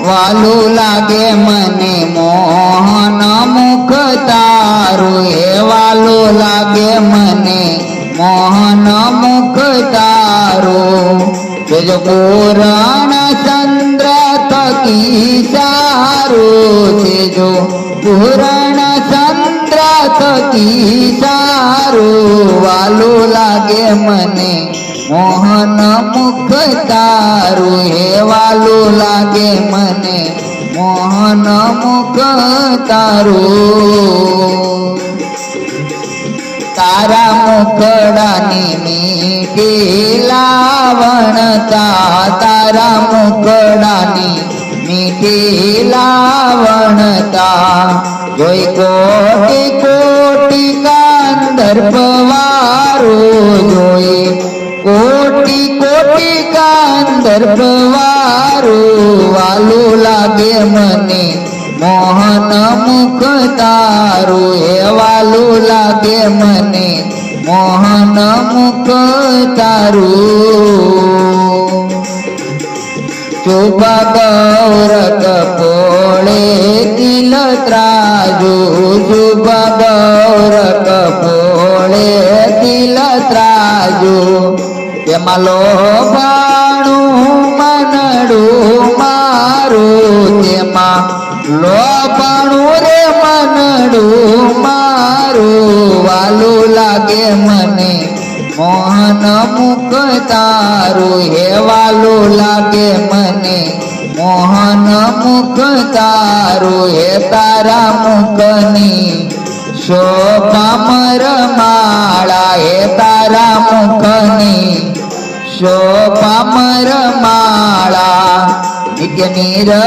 વાલું લાગે મને મોહન મુખ તારું હે વાલું લાગે મને મોહન મુખ તારું જો પૂરણ ચંદ્ર થકી સારું છે જો પૂરણ ચંદ્ર થકી સારું વાલું લાગે મને મોહન મુખ તારું હે વાલું લાગે મને મોહન મુખ તારું તારા મુખડાની મીઠી લાવણતા તારા મુખડાની મીઠી લાવણતા જોઈ કોટી કોટી કાંદર્પ વારું જોઈ કોટી કોટી કાંદર્પ વારું વાલું લાગે મને મોહન મુખ તારું હે વાલું લાગે મને મોહન મુખ તારું શુભ ગૌરક પોળે તિલ ત્રાજુ શુભ ગૌરક પોળે તિલ ત્રાજુ તેમાં લોભાણું મનડું મારું તેમાં લોભાણું રે મનડું મારું વાલું લાગે મને મોહન મુખ તારું હે વાલું લાગે મને મોહન મુખ તારું હે તારા મુખની શોભા મરમાળા હે તારા મુખની શોભા મરમાળા નિત્ય નિરખોયંતર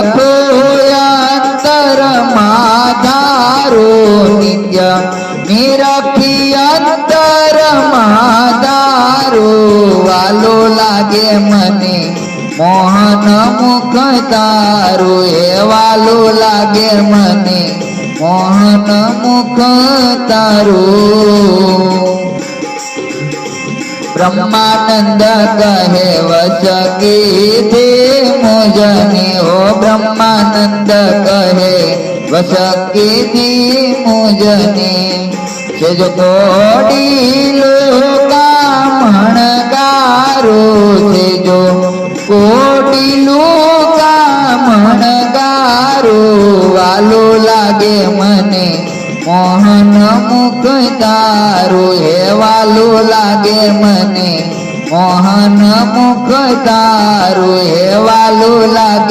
માધારું નિત્ય નિરખિયંતર માધારું વાલું લાગે મને મોહન મુખ તારું હે વાલું લાગે મને મોહન મુખ તારું બ્રહ્માનંદ કહે વચ કીધી મુજની હો બ્રહ્માનંદ કહે વચ કીધી મુજની છે જો કોડી લોકામણ ગારું છે જો કોડી લોકામણ ગારું વાલું લાગે મને મોહન મુખ તારું હે વાલું લાગે મને મોહન મુખ તારું હે વાલું લાગે